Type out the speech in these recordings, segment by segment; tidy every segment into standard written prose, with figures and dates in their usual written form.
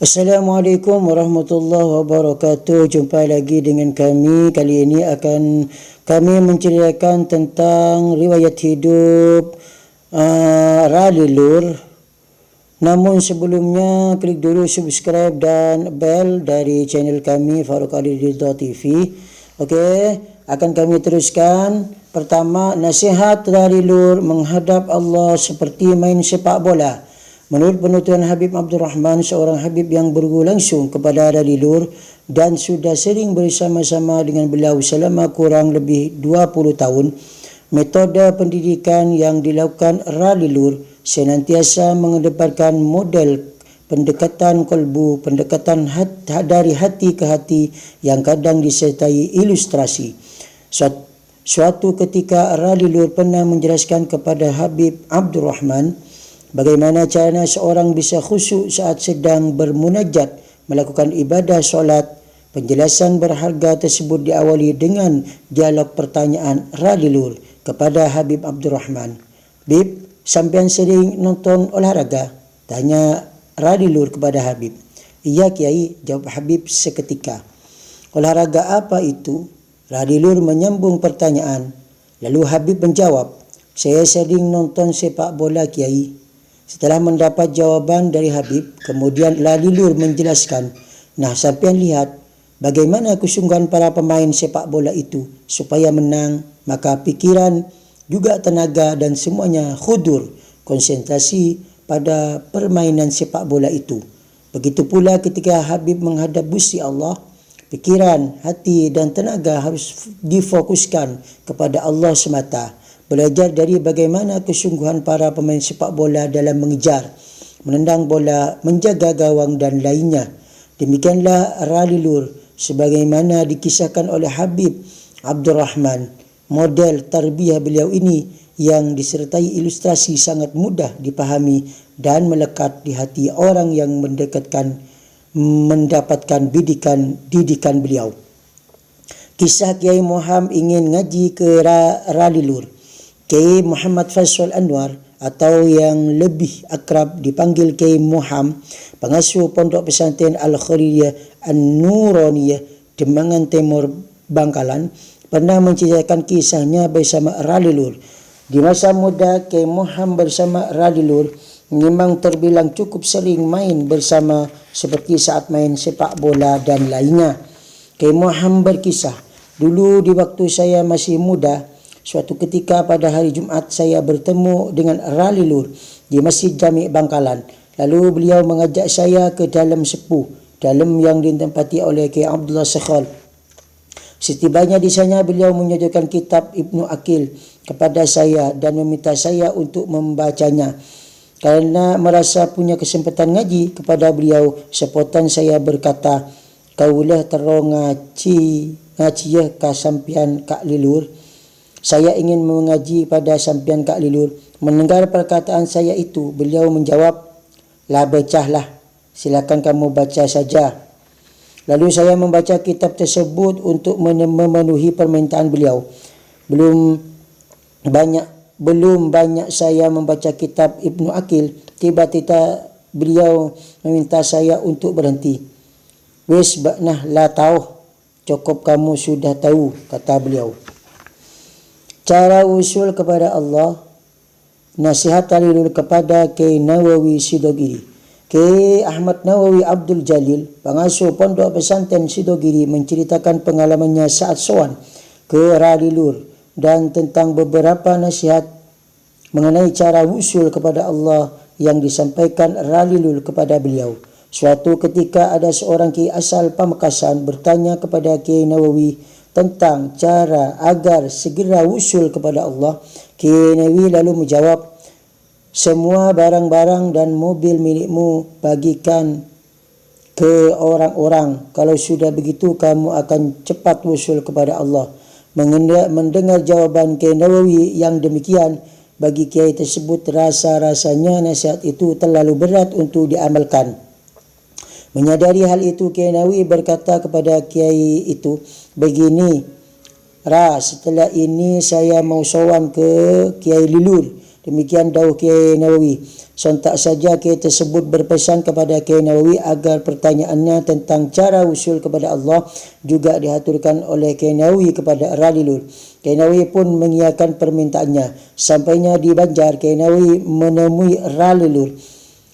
Assalamualaikum warahmatullahi wabarakatuh. Jumpa lagi dengan kami. Kali ini akan kami menceritakan tentang riwayat hidup Ralilur. Namun sebelumnya klik dulu subscribe dan bell dari channel kami Farouk Ali Ridha TV. Okey, akan kami teruskan. Pertama, nasihat Ralilur menghadap Allah seperti main sepak bola. Menurut penuturan Habib Abdul Rahman, seorang Habib yang berguru langsung kepada Ralilur dan sudah sering bersama-sama dengan beliau selama kurang lebih 20 tahun, metode pendidikan yang dilakukan Ralilur senantiasa mengedepankan model pendekatan kolbu, pendekatan dari hati ke hati yang kadang disertai ilustrasi. Suatu ketika Ralilur pernah menjelaskan kepada Habib Abdul Rahman bagaimana cara seorang bisa khusyuk saat sedang bermunajat melakukan ibadah solat. Penjelasan berharga tersebut diawali dengan dialog pertanyaan Ralilur kepada Habib Abdul Rahman. "Bib, sampean sering nonton olahraga?" tanya Ralilur kepada Habib. "Iya Kiai," jawab Habib seketika. "Olahraga apa itu?" Ralilur menyambung pertanyaan. Lalu Habib menjawab, "Saya sering nonton sepak bola Kiai." Setelah mendapat jawaban dari Habib, kemudian Ralilur menjelaskan, "Nah, sampean lihat bagaimana kesungguhan para pemain sepak bola itu supaya menang, maka pikiran, juga tenaga dan semuanya khudur, konsentrasi pada permainan sepak bola itu. Begitu pula ketika Habib menghadap Gusti Allah, pikiran, hati dan tenaga harus difokuskan kepada Allah semata. Belajar dari bagaimana kesungguhan para pemain sepak bola dalam mengejar, menendang bola, menjaga gawang dan lainnya. Demikianlah Ralilur sebagaimana dikisahkan oleh Habib Abdul Rahman. Model tarbiyah beliau ini yang disertai ilustrasi sangat mudah dipahami dan melekat di hati orang yang mendapatkan didikan beliau. Kisah Kiai Muhammad ingin ngaji ke Ralilur. Kiai Muhammad Faisal Anwar atau yang lebih akrab dipanggil Kiai Muhammad, pengasuh Pondok Pesantren Al-Khaliliyah An-Nuraniyah Demangan Timur Bangkalan, pernah menceritakan kisahnya bersama Ralilur. Di masa muda, Kiai Muhammad bersama Ralilur memang terbilang cukup sering main bersama seperti saat main sepak bola dan lainnya. Kiai Muhammad berkisah, "Dulu di waktu saya masih muda, suatu ketika pada hari Jumat saya bertemu dengan Ralilur di Masjid Jami' Bangkalan. Lalu beliau mengajak saya ke dalam sepuh, dalam yang ditempati oleh Kiai Abdullah Sekhal. Setibanya di sana beliau menyodorkan kitab Ibnu Aqil kepada saya dan meminta saya untuk membacanya. Karena merasa punya kesempatan ngaji kepada beliau, spontan saya berkata, 'Kaulah terong ngaji ya ka sampian Kak Lilur. Saya ingin mengaji pada sampian Kak Lilur.' Mendengar perkataan saya itu, beliau menjawab, 'Lah bacahlah, silakan kamu baca saja.' Lalu saya membaca kitab tersebut untuk memenuhi permintaan beliau. Belum banyak saya membaca kitab Ibnu Aqil, tiba-tiba beliau meminta saya untuk berhenti. 'Wis baknah lah tahu, cukup kamu sudah tahu,' kata beliau." Cara usul kepada Allah. Nasihat Ralilur kepada Kiai Nawawi Sidogiri. Kiai Ahmad Nawawi Abdul Jalil, pengasuh Pondok Pesantren Sidogiri, menceritakan pengalamannya saat sowan ke Ralilur dan tentang beberapa nasihat mengenai cara usul kepada Allah yang disampaikan Ralilur kepada beliau. Suatu ketika ada seorang kiai asal Pamekasan bertanya kepada Kiai Nawawi tentang cara agar segera usul kepada Allah. Kiai Nawawi lalu menjawab, "Semua barang-barang dan mobil milikmu bagikan ke orang-orang. Kalau sudah begitu kamu akan cepat usul kepada Allah." Mendengar jawaban Kiai Nawawi yang demikian, bagi kiai tersebut rasa-rasanya nasihat itu terlalu berat untuk diamalkan. Menyadari hal itu, Kiai Nawawi berkata kepada kiai itu, "Begini, setelah ini saya mau sowan ke Kiai Lilur Demikian dawuh Kiai Nawawi. Sontak saja Kiai tersebut berpesan kepada Kiai Nawawi agar pertanyaannya tentang cara usul kepada Allah juga dihaturkan oleh Kiai Nawawi kepada Radilur. Kiai Nawawi pun mengiyakan permintaannya. Sampainya di Banjar, Kiai Nawawi menemui Radilur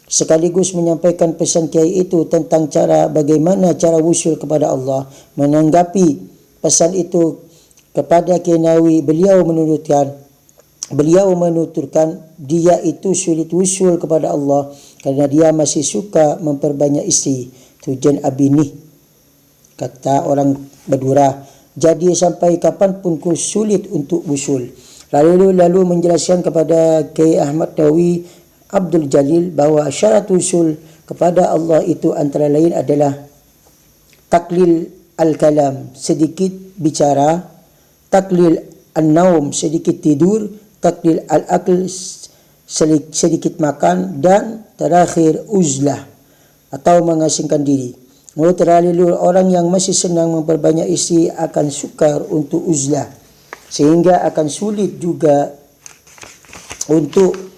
sekaligus menyampaikan pesan Kiai itu tentang bagaimana cara usul kepada Allah. Menanggapi pesan itu kepada Kiai Nawawi, beliau menuturkan dia itu sulit usul kepada Allah kerana dia masih suka memperbanyak isteri. Tujuan abinih, kata orang Madura. Jadi sampai kapanpun ku sulit untuk usul. Lalu menjelaskan kepada Kiai Ahmad Nawawi Abdul Jalil bahawa syarat usul kepada Allah itu antara lain adalah taklil al-kalam, sedikit bicara, taklil an-naum, sedikit tidur, taklil al-akl, sedikit makan, dan terakhir uzlah atau mengasingkan diri. Menurut Radilur, orang yang masih senang memperbanyak isteri akan sukar untuk uzlah, sehingga akan sulit juga untuk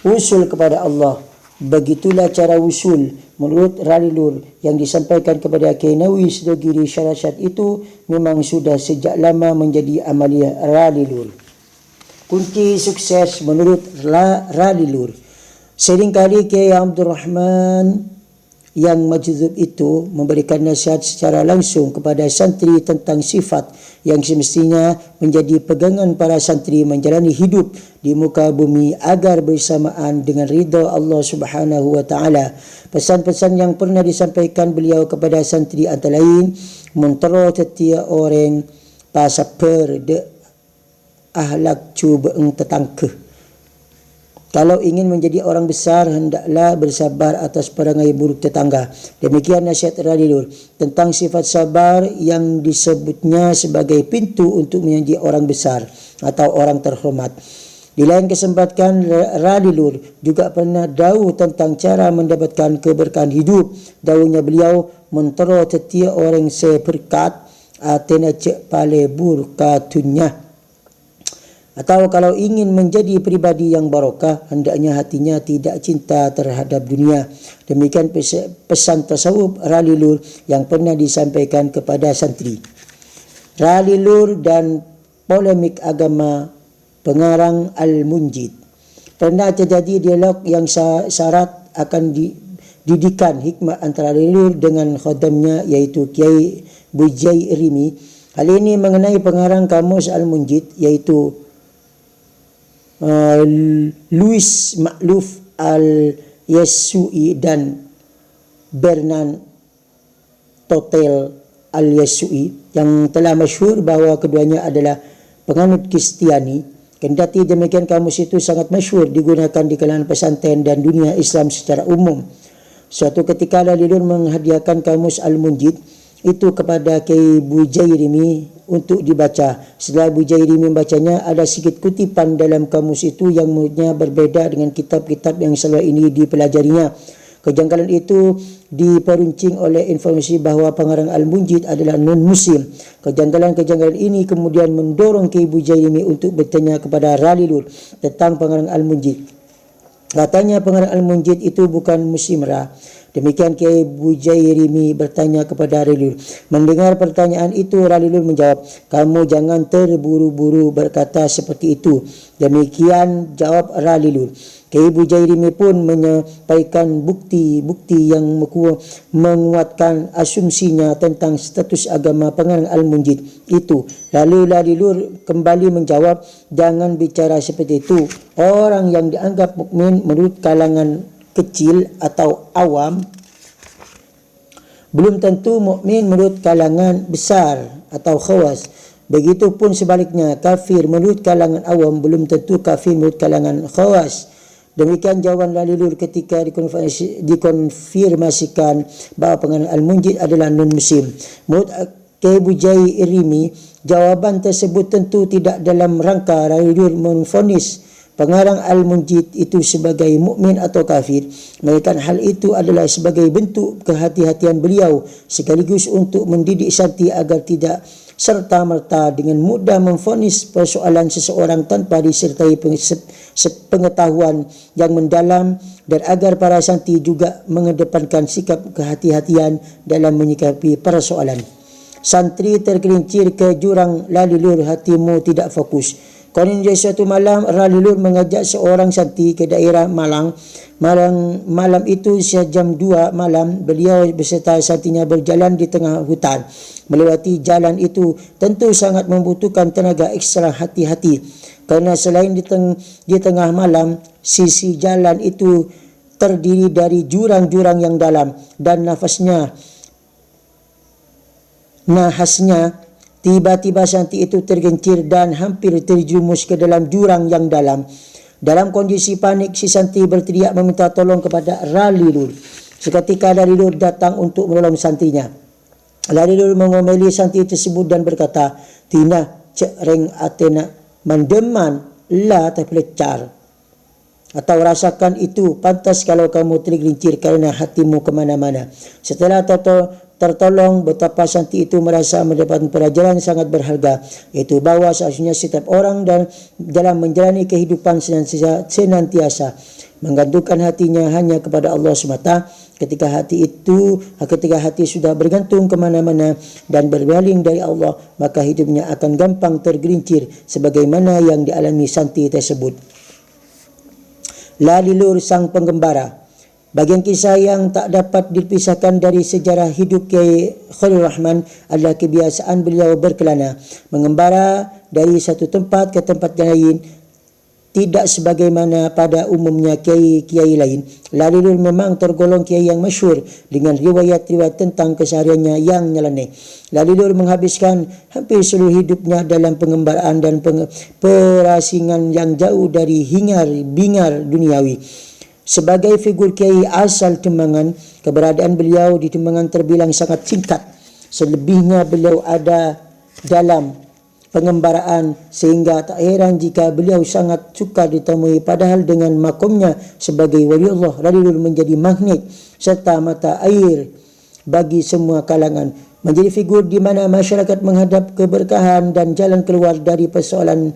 usul kepada Allah. Begitulah cara usul menurut Radilur yang disampaikan kepada Kiai Nawawi Sidogiri. Syarat-syarat itu memang sudah sejak lama menjadi amalia Radilur. Kunci sukses menurut Radilur. Seringkali Kiai Abdul Rahman yang majdzub itu memberikan nasihat secara langsung kepada santri tentang sifat yang semestinya menjadi pegangan para santri menjalani hidup di muka bumi agar bersamaan dengan ridha Allah Subhanahu wa taala. Pesan-pesan yang pernah disampaikan beliau kepada santri antara lain, mentero tetia orang pasaper de ahlak cuba tetangkeh. Kalau ingin menjadi orang besar, hendaklah bersabar atas perangai buruk tetangga. Demikian nasihat Radilur tentang sifat sabar yang disebutnya sebagai pintu untuk menjadi orang besar atau orang terhormat. Di lain kesempatan, Radilur juga pernah dawuh tentang cara mendapatkan keberkahan hidup. Dawuhnya beliau, mentero tetia orang seberkat atena cek pale burkatunya. Atau kalau ingin menjadi pribadi yang barokah, hendaknya hatinya tidak cinta terhadap dunia. Demikian pesan tasawuf Radilur yang pernah disampaikan kepada santri. Radilur dan polemik agama pengarang Al-Munjid. Pernah terjadi dialog yang syarat akan didikan hikmah antara Radilur dengan khodamnya iaitu Kiai Bujai Rimi. Hal ini mengenai pengarang kamus Al-Munjid iaitu Louis Makluf Al-Yasui dan Bernard Totel Al-Yasui yang telah masyhur bahawa keduanya adalah penganut Kristiani. Kendati demikian, kamus itu sangat masyhur digunakan di kalangan pesantren dan dunia Islam secara umum. Suatu ketika Radilur menghadiahkan kamus Al-Munjid itu kepada Kiai Bujairimi untuk dibaca. Setelah Bujairimi membacanya, ada sedikit kutipan dalam kamus itu yang menurutnya berbeza dengan kitab-kitab yang selama ini dipelajarinya. Kejanggalan itu diperuncing oleh informasi bahawa pengarang Al-Munjid adalah non-Muslim. Kejanggalan ini kemudian mendorong Kiai Bujairimi untuk bertanya kepada Radilur tentang pengarang Al-Munjid. Katanya pengarang Al-Munjid itu bukan Muslimrah. Demikian Kiai Bujairimi bertanya kepada Radilur. Mendengar pertanyaan itu, Radilur menjawab, "Kamu jangan terburu-buru berkata seperti itu." Demikian jawab Radilur. Kiai Bujairimi pun menyampaikan bukti-bukti yang menguatkan asumsinya tentang status agama pengarang Al-Munjid itu. Lalu Radilur kembali menjawab, "Jangan bicara seperti itu. Orang yang dianggap mukmin menurut kalangan kecil atau awam belum tentu mukmin menurut kalangan besar atau khawas. Begitupun sebaliknya, kafir menurut kalangan awam belum tentu kafir menurut kalangan khawas." Demikian jawaban Radilur ketika dikonfirmasikan bahawa pengarang Al-Munjid adalah non-Muslim. Menurut Kiai Bujairimi, jawaban tersebut tentu tidak dalam rangka Radilur memvonis pengarang Al-Munjid itu sebagai mukmin atau kafir, melainkan hal itu adalah sebagai bentuk kehati-hatian beliau sekaligus untuk mendidik santri agar tidak serta-merta dengan mudah memvonis persoalan seseorang tanpa disertai pengetahuan yang mendalam, dan agar para santri juga mengedepankan sikap kehati-hatian dalam menyikapi persoalan. Santri tergelincir ke jurang lalilur, hatimu tidak fokus. Kononnya suatu malam Ralilur mengajak seorang santri ke daerah Malang. Malam itu jam 2 malam, beliau beserta santrinya berjalan di tengah hutan. Melewati jalan itu tentu sangat membutuhkan tenaga ekstra hati-hati, kerana selain di tengah malam, sisi jalan itu terdiri dari jurang-jurang yang dalam, dan nahasnya tiba-tiba santri itu tergencir dan hampir terjerumus ke dalam jurang yang dalam. Dalam kondisi panik, si santri berteriak meminta tolong kepada Ralilur. Seketika Ralilur datang untuk menolong santrinya. Ralilur mengomeli santri tersebut dan berkata, "Tina cek reng atena mandeman la terpelecar." Atau rasakan itu, pantas kalau kamu tergelincir kerana hatimu kemana-mana. Setelah tertolong, betapa santri itu merasa mendapat pelajaran sangat berharga, iaitu bahawa seharusnya setiap orang dalam menjalani kehidupan senantiasa menggantungkan hatinya hanya kepada Allah semata. Ketika hati sudah bergantung kemana-mana dan berpaling dari Allah, maka hidupnya akan gampang tergelincir sebagaimana yang dialami santri tersebut. Lalilur sang penggembara. Bagian kisah yang tak dapat dipisahkan dari sejarah hidup Kiai Khalil Rahman adalah kebiasaan beliau berkelana, mengembara dari satu tempat ke tempat yang lain. Tidak sebagaimana pada umumnya kiai-kiai lain, Lalilur memang tergolong kiai yang masyhur dengan riwayat-riwayat tentang kesehariannya yang nyeleneh. Lalilur menghabiskan hampir seluruh hidupnya dalam pengembaraan dan perasingan yang jauh dari hingar-bingar duniawi. Sebagai figur kiai asal Tembangan, keberadaan beliau di Tembangan terbilang sangat singkat. Selebihnya beliau ada dalam pengembaraan, sehingga tak heran jika beliau sangat suka ditemui. Padahal dengan makomnya sebagai wali Allah, Lalilur menjadi magnet serta mata air bagi semua kalangan. Menjadi figur di mana masyarakat menghadap keberkahan dan jalan keluar dari persoalan.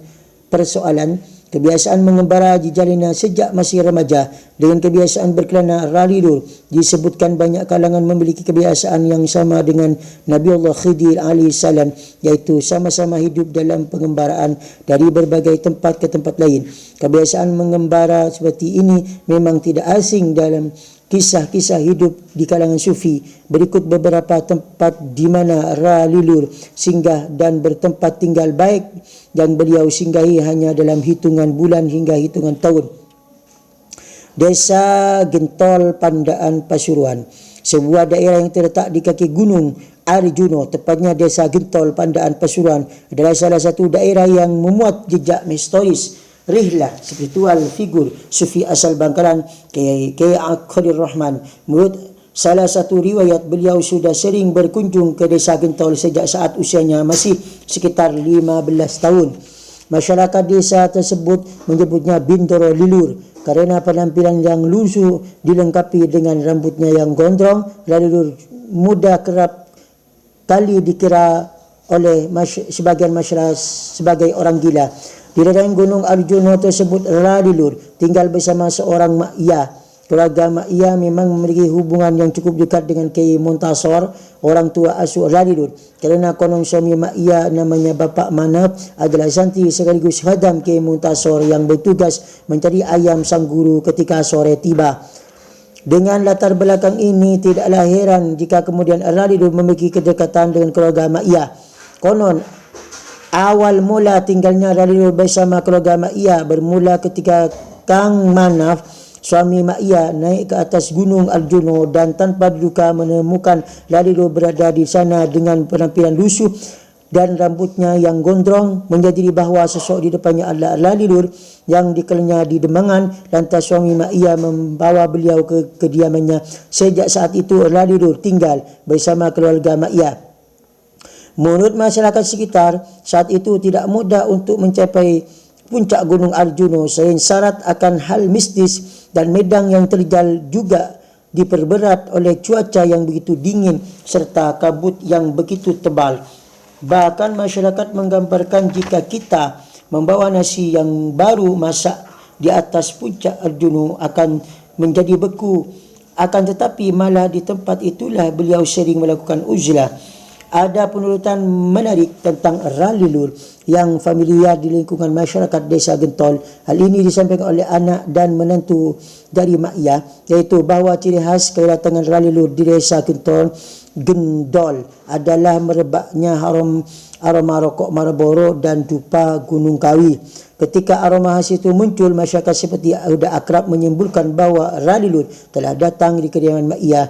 Kebiasaan mengembara dijalinnya sejak masih remaja. Dengan kebiasaan berkelana, Lalilur disebutkan banyak kalangan memiliki kebiasaan yang sama dengan Nabi Allah Khidir alaihissalam, iaitu sama-sama hidup dalam pengembaraan dari berbagai tempat ke tempat lain. Kebiasaan mengembara seperti ini memang tidak asing dalam kisah-kisah hidup di kalangan sufi. Berikut beberapa tempat di mana Lalilur singgah dan bertempat tinggal baik yang beliau singgahi hanya dalam hitungan bulan hingga hitungan tahun. Desa Gentol, Pandaan, Pasuruan. Sebuah daerah yang terletak di kaki gunung Arjuno, tepatnya Desa Gentol, Pandaan, Pasuruan, adalah salah satu daerah yang memuat jejak historis rihlah spiritual figur sufi asal Bangkalan, Kiai Khalil Rahman. Menurut salah satu riwayat, beliau sudah sering berkunjung ke Desa Gentol sejak saat usianya masih sekitar 15 tahun. Masyarakat desa tersebut menyebutnya Bintoro Lilur kerana penampilan yang lusuh dilengkapi dengan rambutnya yang gondrong. Lalilur muda kerap kali dikira oleh sebagian masyarakat sebagai orang gila. Di lereng Gunung Arjuno tersebut, Lalilur tinggal bersama seorang Mak Iya. Keluarga Mak Iya memang memiliki hubungan yang cukup dekat dengan Kiai Muntasor, orang tua asuh Lalilur, kerana konon suami Mak Iya namanya Bapak Manap adalah santri sekaligus khadam Kiai Muntasor yang bertugas mencari ayam sang guru ketika sore tiba. Dengan latar belakang ini, tidaklah heran jika kemudian Lalilur memiliki kedekatan dengan keluarga Mak Iya. Konon awal mula tinggalnya Lalilur bersama keluarga Mak Iya bermula ketika Kang Manaf, suami Mak Iya, naik ke atas gunung Arjuno dan tanpa diduga menemukan Lalilur berada di sana dengan penampilan lusuh dan rambutnya yang gondrong. Menjadi bahawa sosok di depannya adalah Lalilur yang dikenalnya di Dembangan. Lantas suami Mak Iya membawa beliau ke kediamannya. Sejak saat itu Lalilur tinggal bersama keluarga Mak Iya. Menurut masyarakat sekitar, saat itu tidak mudah untuk mencapai puncak Gunung Arjuno. Selain syarat akan hal mistis dan medan yang terjal, juga diperberat oleh cuaca yang begitu dingin serta kabut yang begitu tebal. Bahkan masyarakat menggambarkan jika kita membawa nasi yang baru masak di atas puncak Arjuna akan menjadi beku. Akan tetapi malah di tempat itulah beliau sering melakukan uzlah. Ada penurutan menarik tentang Ralilur yang familiar di lingkungan masyarakat Desa Gentol. Hal ini disampaikan oleh anak dan menantu dari Mak Iyah, iaitu bahawa ciri khas kedatangan Ralilur di Desa Gendol adalah merebaknya aroma rokok Marlboro dan dupa Gunung Kawi. Ketika aroma khas itu muncul, masyarakat seperti sudah akrab menyebutkan bahawa Ralilur telah datang di kediaman Mak Iyah.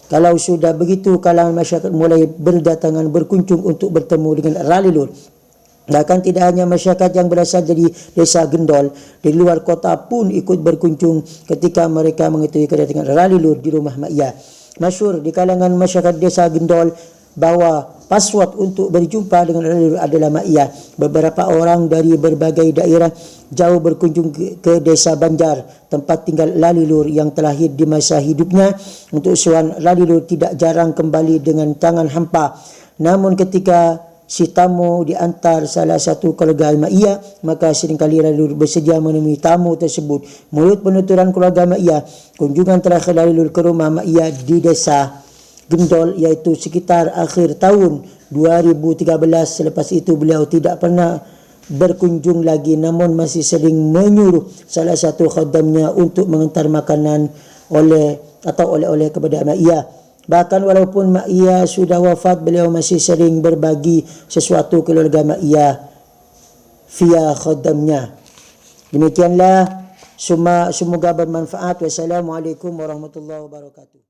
Kalau sudah begitu, kalangan masyarakat mulai berdatangan berkunjung untuk bertemu dengan Ralilur. Bahkan tidak hanya masyarakat yang berasal dari Desa Gendol, di luar kota pun ikut berkunjung ketika mereka mengetahui kedatangan Ralilur di rumah Mak Iyah. Masyhur di kalangan masyarakat Desa Gendol bahawa password untuk berjumpa dengan Ralilur adalah Mak Iyah. Beberapa orang dari berbagai daerah jauh berkunjung ke Desa Banjar, tempat tinggal Ralilur yang terlahir di masa hidupnya. Untuk soal Ralilur tidak jarang kembali dengan tangan hampa. Namun ketika si tamu diantar salah satu keluarga Mak Iyah, maka seringkali Ralilur bersedia menemui tamu tersebut. Menurut penuturan keluarga Mak Iyah, kunjungan terakhir Ralilur ke rumah Mak Iyah di Desa Gendol iaitu sekitar akhir tahun 2013. Selepas itu beliau tidak pernah berkunjung lagi, namun masih sering menyuruh salah satu khadamnya untuk mengantar makanan oleh-oleh kepada Mak Iyah. Bahkan walaupun Mak Iyah sudah wafat, beliau masih sering berbagi sesuatu keluarga Mak Iyah via khadamnya. Demikianlah, semoga bermanfaat. Wassalamualaikum warahmatullahi wabarakatuh.